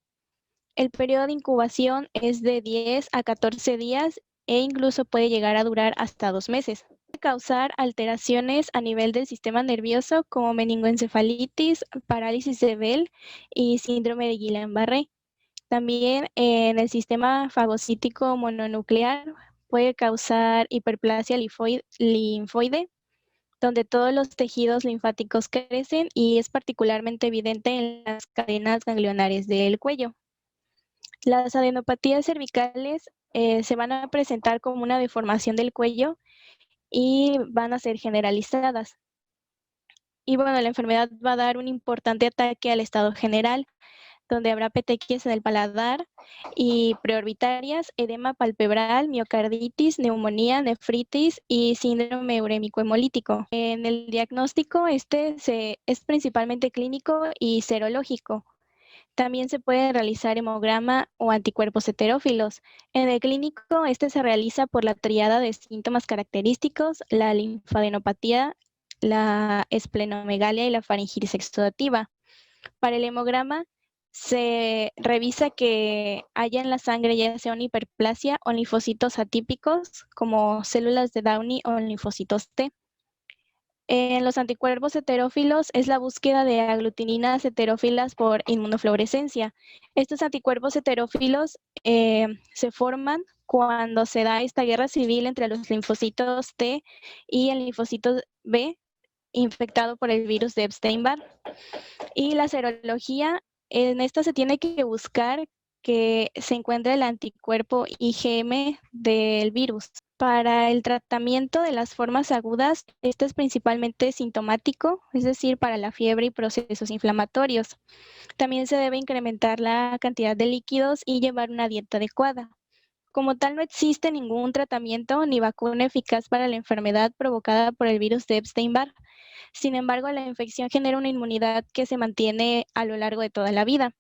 El periodo de incubación es de 10 a 14 días e incluso puede llegar a durar hasta 2 meses. Puede causar alteraciones a nivel del sistema nervioso como meningoencefalitis, parálisis de Bell y síndrome de Guillain-Barré. También en el sistema fagocítico mononuclear puede causar hiperplasia linfoide, donde todos los tejidos linfáticos crecen y es particularmente evidente en las cadenas ganglionares del cuello. Las adenopatías cervicales se van a presentar como una deformación del cuello y van a ser generalizadas. Y bueno, la enfermedad va a dar un importante ataque al estado general, donde habrá petequias en el paladar y preorbitarias, edema palpebral, miocarditis, neumonía, nefritis y síndrome urémico hemolítico. En el diagnóstico, es principalmente clínico y serológico. También se puede realizar hemograma o anticuerpos heterófilos. En el clínico, este se realiza por la tríada de síntomas característicos, la linfadenopatía, la esplenomegalia y la faringitis exudativa. Para el hemograma, se revisa que haya en la sangre ya sea una hiperplasia o linfocitos atípicos, como células de Downey o linfocitos T. En los anticuerpos heterófilos es la búsqueda de aglutininas heterófilas por inmunofluorescencia. Estos anticuerpos heterófilos se forman cuando se da esta guerra civil entre los linfocitos T y el linfocito B infectado por el virus de Epstein-Barr. Y la serología, en esta se tiene que buscar que se encuentra el anticuerpo IgM del virus. Para el tratamiento de las formas agudas, este es principalmente sintomático, es decir, para la fiebre y procesos inflamatorios. También se debe incrementar la cantidad de líquidos y llevar una dieta adecuada. Como tal, no existe ningún tratamiento ni vacuna eficaz para la enfermedad provocada por el virus de Epstein-Barr. Sin embargo, la infección genera una inmunidad que se mantiene a lo largo de toda la vida.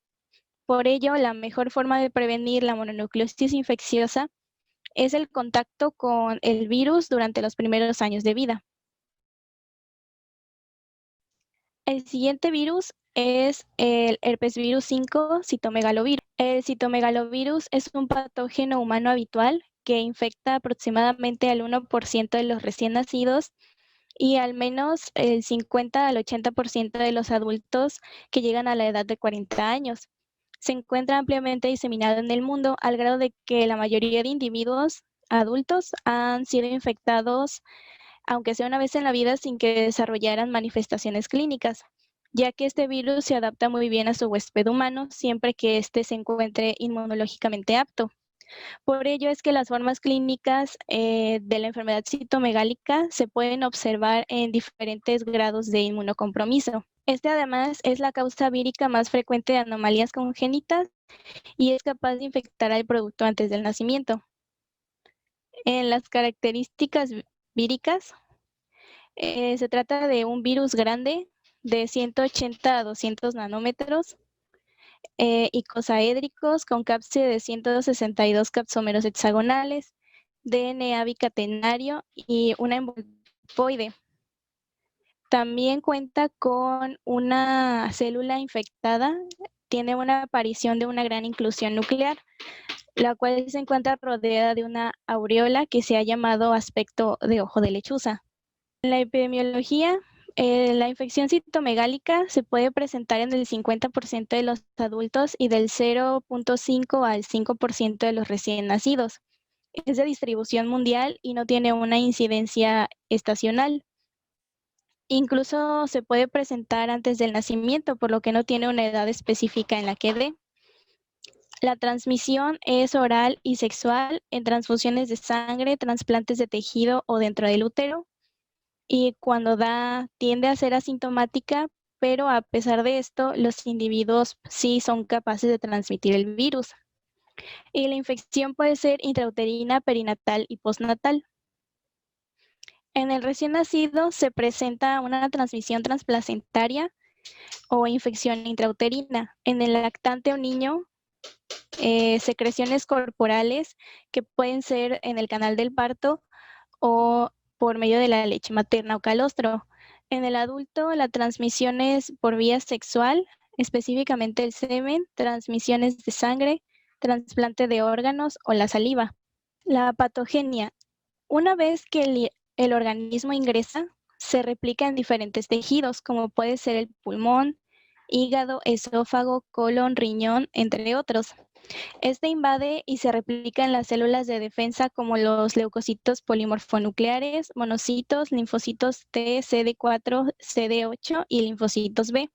Por ello, la mejor forma de prevenir la mononucleosis infecciosa es el contacto con el virus durante los primeros años de vida. El siguiente virus es el herpesvirus 5 citomegalovirus. El citomegalovirus es un patógeno humano habitual que infecta aproximadamente al 1% de los recién nacidos y al menos el 50 al 80% de los adultos que llegan a la edad de 40 años. Se encuentra ampliamente diseminado en el mundo al grado de que la mayoría de individuos adultos han sido infectados, aunque sea una vez en la vida, sin que desarrollaran manifestaciones clínicas, ya que este virus se adapta muy bien a su huésped humano siempre que éste se encuentre inmunológicamente apto. Por ello es que las formas clínicas de la enfermedad citomegálica se pueden observar en diferentes grados de inmunocompromiso. Este además es la causa vírica más frecuente de anomalías congénitas y es capaz de infectar al producto antes del nacimiento. En las características víricas, se trata de un virus grande de 180 a 200 nanómetros, icosaédricos con cápside de 162 capsómeros hexagonales, DNA bicatenario y una envoltoide. También cuenta con una célula infectada, tiene una aparición de una gran inclusión nuclear, la cual se encuentra rodeada de una aureola que se ha llamado aspecto de ojo de lechuza. En la epidemiología, la infección citomegálica se puede presentar en el 50% de los adultos y del 0.5 al 5% de los recién nacidos. Es de distribución mundial y no tiene una incidencia estacional. Incluso se puede presentar antes del nacimiento, por lo que no tiene una edad específica en la que dé. La transmisión es oral y sexual en transfusiones de sangre, trasplantes de tejido o dentro del útero. Y cuando tiende a ser asintomática, pero a pesar de esto, los individuos sí son capaces de transmitir el virus. Y la infección puede ser intrauterina, perinatal y postnatal. En el recién nacido se presenta una transmisión transplacentaria o infección intrauterina. En el lactante o niño, secreciones corporales que pueden ser en el canal del parto o por medio de la leche materna o calostro. En el adulto, la transmisión es por vía sexual, específicamente el semen, transmisiones de sangre, trasplante de órganos o la saliva. La patogenia. Una vez que el organismo ingresa, se replica en diferentes tejidos, como puede ser el pulmón, hígado, esófago, colon, riñón, entre otros. Este invade y se replica en las células de defensa como los leucocitos polimorfonucleares, monocitos, linfocitos T, CD4, CD8 y linfocitos B.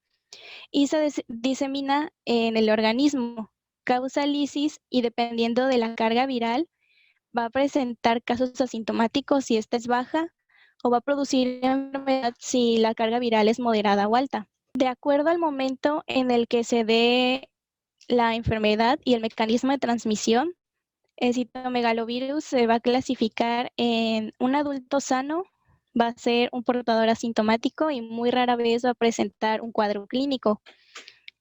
Y se disemina en el organismo, causa lisis y dependiendo de la carga viral, va a presentar casos asintomáticos si esta es baja o va a producir enfermedad si la carga viral es moderada o alta. De acuerdo al momento en el que se dé la enfermedad y el mecanismo de transmisión, el citomegalovirus se va a clasificar en un adulto sano, va a ser un portador asintomático y muy rara vez va a presentar un cuadro clínico.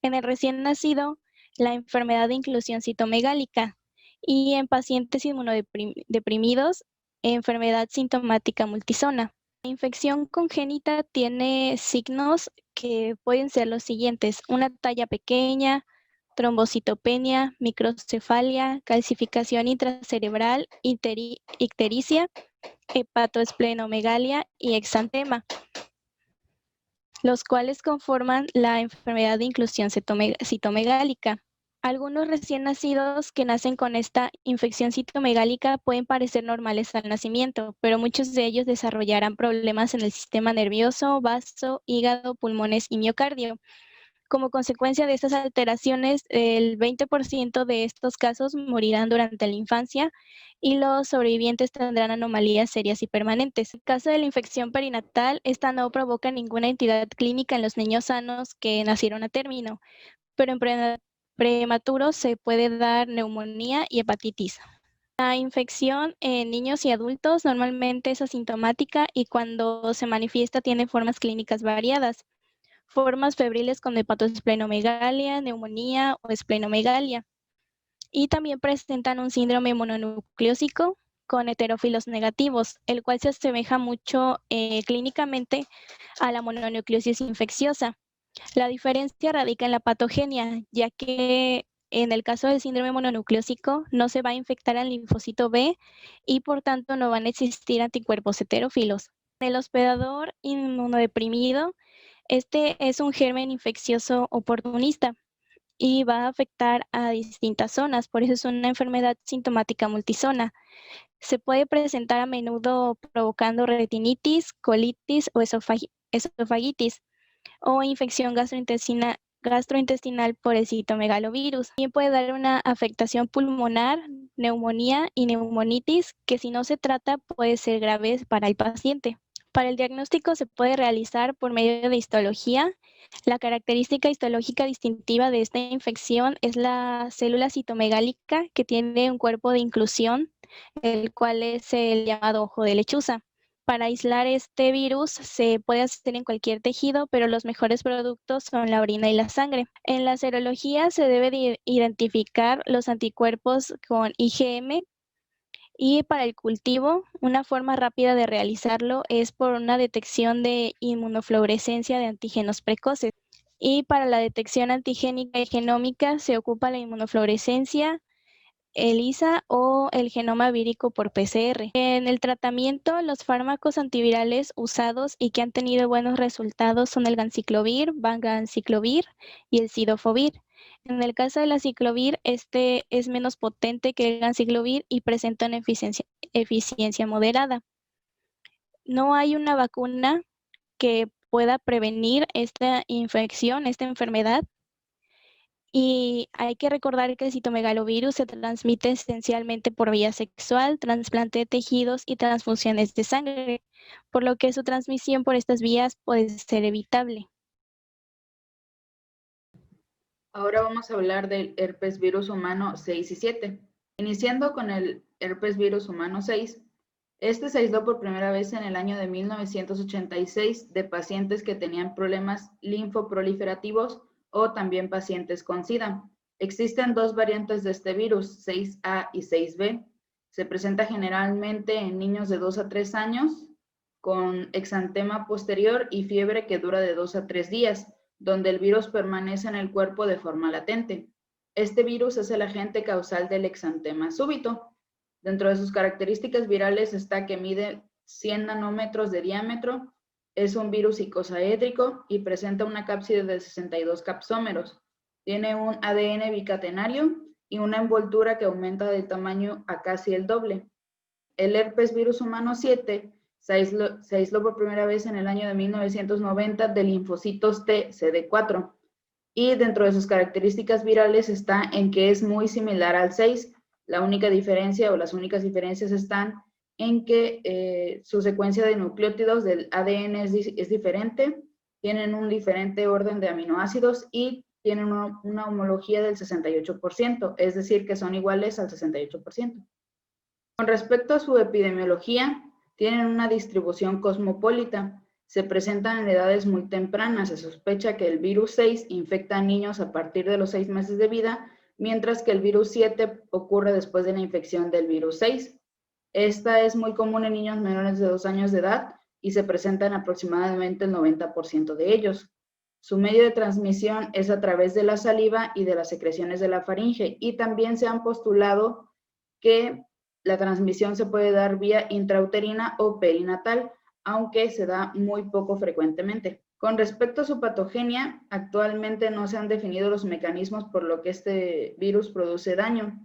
En el recién nacido, la enfermedad de inclusión citomegálica y en pacientes inmunodeprimidos, enfermedad sintomática multisona. La infección congénita tiene signos que pueden ser los siguientes: una talla pequeña, trombocitopenia, microcefalia, calcificación intracerebral, ictericia, hepatoesplenomegalia y exantema, los cuales conforman la enfermedad de inclusión citomegálica. Algunos recién nacidos que nacen con esta infección citomegálica pueden parecer normales al nacimiento, pero muchos de ellos desarrollarán problemas en el sistema nervioso, vaso, hígado, pulmones y miocardio. Como consecuencia de estas alteraciones, el 20% de estos casos morirán durante la infancia y los sobrevivientes tendrán anomalías serias y permanentes. En caso de la infección perinatal, esta no provoca ninguna entidad clínica en los niños sanos que nacieron a término, pero en prematuros se puede dar neumonía y hepatitis. La infección en niños y adultos normalmente es asintomática y cuando se manifiesta tiene formas clínicas variadas. Formas febriles con hepatosplenomegalia, neumonía o esplenomegalia. Y también presentan un síndrome mononucleósico con heterófilos negativos, el cual se asemeja mucho clínicamente a la mononucleosis infecciosa. La diferencia radica en la patogenia, ya que en el caso del síndrome mononucleósico no se va a infectar al linfocito B y por tanto no van a existir anticuerpos heterófilos. El hospedador inmunodeprimido, este es un germen infeccioso oportunista y va a afectar a distintas zonas, por eso es una enfermedad sintomática multizona. Se puede presentar a menudo provocando retinitis, colitis o esofagitis o infección gastrointestinal por el citomegalovirus. También puede dar una afectación pulmonar, neumonía y neumonitis, que si no se trata puede ser grave para el paciente. Para el diagnóstico se puede realizar por medio de histología. La característica histológica distintiva de esta infección es la célula citomegálica, que tiene un cuerpo de inclusión, el cual es el llamado ojo de lechuza. Para aislar este virus se puede hacer en cualquier tejido, pero los mejores productos son la orina y la sangre. En la serología se debe identificar los anticuerpos con IgM y para el cultivo, una forma rápida de realizarlo es por una detección de inmunofluorescencia de antígenos precoces. Y para la detección antigénica y genómica se ocupa la inmunofluorescencia, ELISA o el genoma vírico por PCR. En el tratamiento, los fármacos antivirales usados y que han tenido buenos resultados son el ganciclovir, vanganciclovir y el cidofovir. En el caso de la ciclovir, este es menos potente que el ganciclovir y presenta una eficiencia moderada. No hay una vacuna que pueda prevenir esta infección, esta enfermedad. Y hay que recordar que el citomegalovirus se transmite esencialmente por vía sexual, trasplante de tejidos y transfusiones de sangre, por lo que su transmisión por estas vías puede ser evitable. Ahora vamos a hablar del herpes virus humano 6 y 7. Iniciando con el herpes virus humano 6, este se aisló por primera vez en el año de 1986 de pacientes que tenían problemas linfoproliferativos o también pacientes con SIDA. Existen dos variantes de este virus, 6A y 6B. Se presenta generalmente en niños de 2 a 3 años con exantema posterior y fiebre que dura de 2 a 3 días, donde el virus permanece en el cuerpo de forma latente. Este virus es el agente causal del exantema súbito. Dentro de sus características virales está que mide 100 nanómetros de diámetro, es un virus icosaédrico y presenta una cápside de 62 capsómeros. Tiene un ADN bicatenario y una envoltura que aumenta de tamaño a casi el doble. El herpes virus humano 7 se aisló por primera vez en el año de 1990 de linfocitos T CD4 y dentro de sus características virales está en que es muy similar al 6. La única diferencia o las únicas diferencias están en que su secuencia de nucleótidos del ADN es diferente, tienen un diferente orden de aminoácidos y tienen una homología del 68%, es decir, que son iguales al 68%. Con respecto a su epidemiología, tienen una distribución cosmopolita. Se presentan en edades muy tempranas. Se sospecha que el virus 6 infecta a niños a partir de los 6 meses de vida, mientras que el virus 7 ocurre después de la infección del virus 6. Esta es muy común en niños menores de 2 años de edad y se presentan aproximadamente el 90% de ellos. Su medio de transmisión es a través de la saliva y de las secreciones de la faringe, y también se han postulado que la transmisión se puede dar vía intrauterina o perinatal, aunque se da muy poco frecuentemente. Con respecto a su patogenia, actualmente no se han definido los mecanismos por los que este virus produce daño,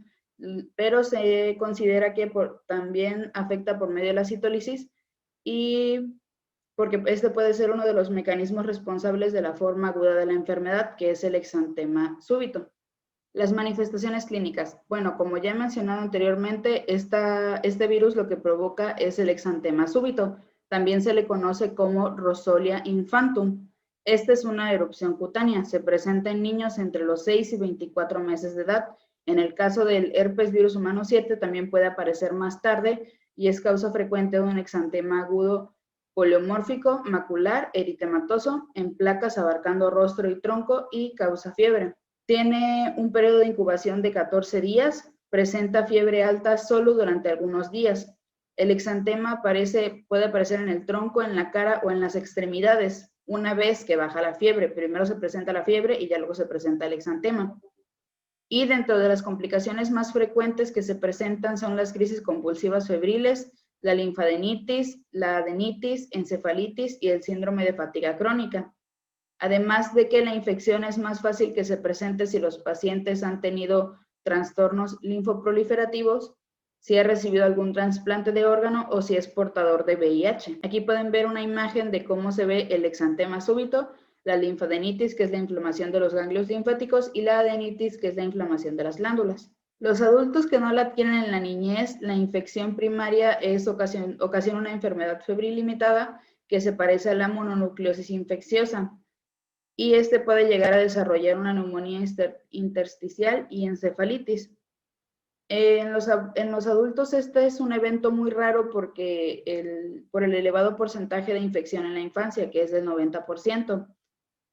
pero se considera que también afecta por medio de la citólisis y porque este puede ser uno de los mecanismos responsables de la forma aguda de la enfermedad, que es el exantema súbito. Las manifestaciones clínicas. Bueno, como ya he mencionado anteriormente, este virus lo que provoca es el exantema súbito. También se le conoce como Rosolia infantum. Esta es una erupción cutánea. Se presenta en niños entre los 6 y 24 meses de edad. En el caso del herpes virus humano 7 también puede aparecer más tarde y es causa frecuente de un exantema agudo poliomórfico, macular, eritematoso, en placas abarcando rostro y tronco y causa fiebre. Tiene un periodo de incubación de 14 días, presenta fiebre alta solo durante algunos días. El exantema puede aparecer en el tronco, en la cara o en las extremidades. Una vez que baja la fiebre, primero se presenta la fiebre y ya luego se presenta el exantema. Y dentro de las complicaciones más frecuentes que se presentan son las crisis convulsivas febriles, la linfadenitis, la adenitis, encefalitis y el síndrome de fatiga crónica. Además de que la infección es más fácil que se presente si los pacientes han tenido trastornos linfoproliferativos, si ha recibido algún trasplante de órgano o si es portador de VIH. Aquí pueden ver una imagen de cómo se ve el exantema súbito, la linfadenitis, que es la inflamación de los ganglios linfáticos, y la adenitis, que es la inflamación de las glándulas. Los adultos que no la adquieren en la niñez, la infección primaria ocasiona una enfermedad febril limitada que se parece a la mononucleosis infecciosa. Y este puede llegar a desarrollar una neumonía intersticial y encefalitis. En los adultos este es un evento muy raro porque por el elevado porcentaje de infección en la infancia, que es del 90%.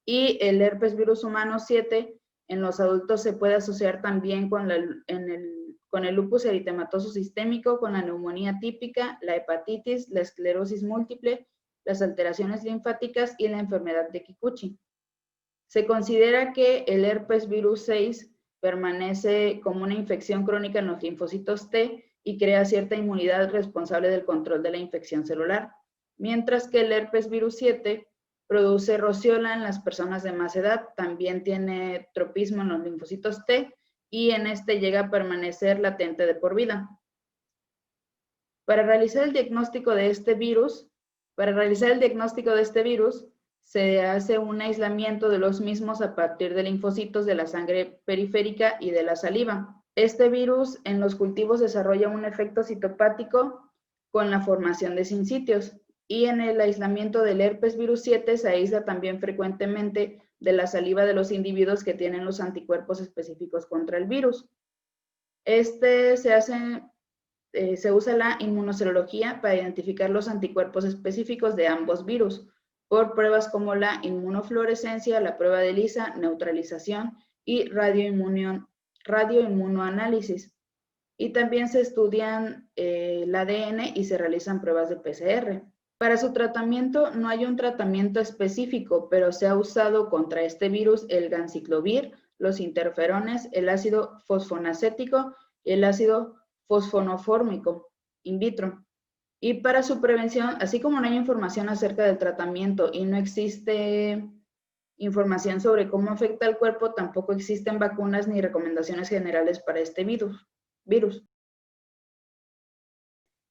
Y el herpes virus humano 7 en los adultos se puede asociar también con el lupus eritematoso sistémico, con la neumonía típica, la hepatitis, la esclerosis múltiple, las alteraciones linfáticas y la enfermedad de Kikuchi. Se considera que el herpes virus 6 permanece como una infección crónica en los linfocitos T y crea cierta inmunidad responsable del control de la infección celular, mientras que el herpes virus 7 produce rociola en las personas de más edad, también tiene tropismo en los linfocitos T y en este llega a permanecer latente de por vida. Para realizar el diagnóstico de este virus, se hace un aislamiento de los mismos a partir de linfocitos de la sangre periférica y de la saliva. Este virus en los cultivos desarrolla un efecto citopático con la formación de sincitios, y en el aislamiento del herpes virus 7 se aísla también frecuentemente de la saliva de los individuos que tienen los anticuerpos específicos contra el virus. Se usa la inmunoserología para identificar los anticuerpos específicos de ambos virus, por pruebas como la inmunofluorescencia, la prueba de ELISA, neutralización y radioinmunoanálisis. Y también se estudian el ADN y se realizan pruebas de PCR. Para su tratamiento no hay un tratamiento específico, pero se ha usado contra este virus el ganciclovir, los interferones, el ácido fosfonacético y el ácido fosfonofórmico in vitro. Y para su prevención, así como no hay información acerca del tratamiento y no existe información sobre cómo afecta al cuerpo, tampoco existen vacunas ni recomendaciones generales para este virus.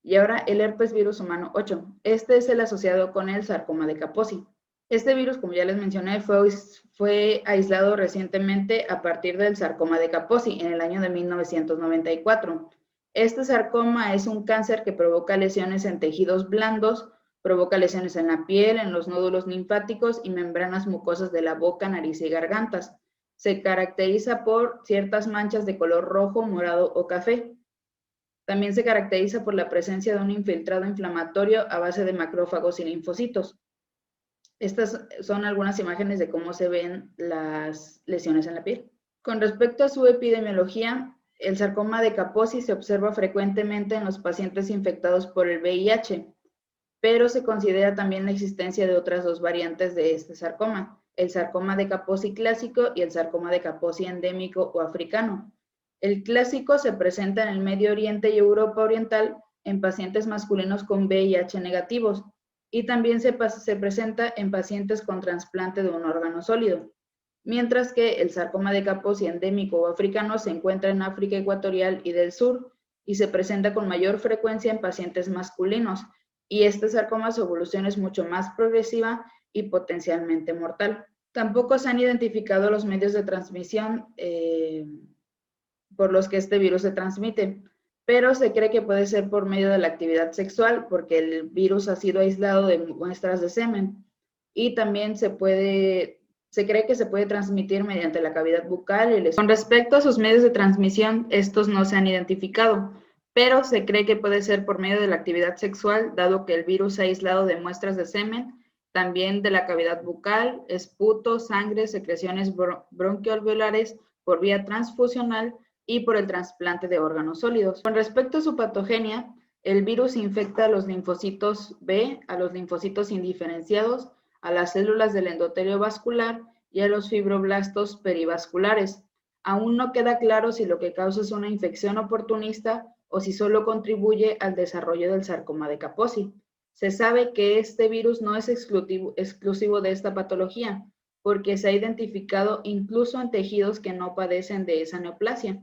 Y ahora el herpes virus humano 8. Este es el asociado con el sarcoma de Kaposi. Este virus, como ya les mencioné, fue aislado recientemente a partir del sarcoma de Kaposi en el año de 1994. Este sarcoma es un cáncer que provoca lesiones en tejidos blandos, provoca lesiones en la piel, en los nódulos linfáticos y membranas mucosas de la boca, nariz y gargantas. Se caracteriza por ciertas manchas de color rojo, morado o café. También se caracteriza por la presencia de un infiltrado inflamatorio a base de macrófagos y linfocitos. Estas son algunas imágenes de cómo se ven las lesiones en la piel. Con respecto a su epidemiología, el sarcoma de Kaposi se observa frecuentemente en los pacientes infectados por el VIH, pero se considera también la existencia de otras dos variantes de este sarcoma, el sarcoma de Kaposi clásico y el sarcoma de Kaposi endémico o africano. El clásico se presenta en el Medio Oriente y Europa Oriental en pacientes masculinos con VIH negativos y también se presenta en pacientes con trasplante de un órgano sólido, mientras que el sarcoma de Kaposi endémico o africano se encuentra en África ecuatorial y del sur y se presenta con mayor frecuencia en pacientes masculinos y este sarcoma su evolución es mucho más progresiva y potencialmente mortal. Tampoco se han identificado los medios de transmisión por los que este virus se transmite, pero se cree que puede ser por medio de la actividad sexual, porque el virus ha sido aislado de muestras de semen, y también se cree que se puede transmitir mediante la cavidad bucal y el esófago. Con respecto a sus medios de transmisión, estos no se han identificado, pero se cree que puede ser por medio de la actividad sexual, dado que el virus se ha aislado de muestras de semen, también de la cavidad bucal, esputo, sangre, secreciones bronquiolvulares por vía transfusional y por el trasplante de órganos sólidos. Con respecto a su patogenia, el virus infecta a los linfocitos B, a los linfocitos indiferenciados, a las células del endotelio vascular y a los fibroblastos perivasculares. Aún no queda claro si lo que causa es una infección oportunista o si solo contribuye al desarrollo del sarcoma de Kaposi. Se sabe que este virus no es exclusivo de esta patología, porque se ha identificado incluso en tejidos que no padecen de esa neoplasia.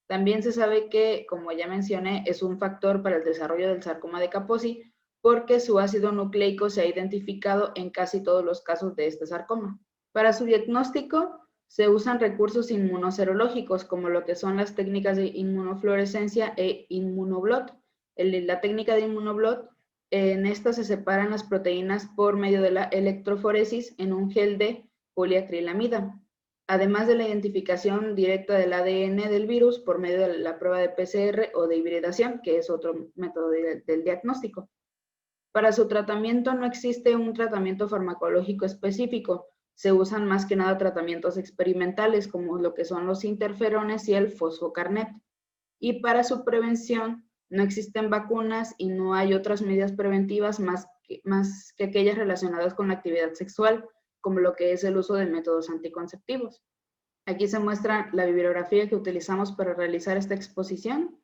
También se sabe que, como ya mencioné, es un factor para el desarrollo del sarcoma de Kaposi, porque su ácido nucleico se ha identificado en casi todos los casos de este sarcoma. Para su diagnóstico, se usan recursos inmunoserológicos, como lo que son las técnicas de inmunofluorescencia e inmunoblot. La técnica de inmunoblot, en esta se separan las proteínas por medio de la electroforesis en un gel de poliacrilamida, además de la identificación directa del ADN del virus por medio de la prueba de PCR o de hibridación, que es otro método del diagnóstico. Para su tratamiento no existe un tratamiento farmacológico específico, se usan más que nada tratamientos experimentales como lo que son los interferones y el fosfocarnet. Y para su prevención no existen vacunas y no hay otras medidas preventivas más que aquellas relacionadas con la actividad sexual, como lo que es el uso de métodos anticonceptivos. Aquí se muestra la bibliografía que utilizamos para realizar esta exposición.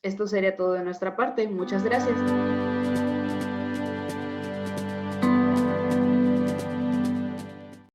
Esto sería todo de nuestra parte. Muchas gracias.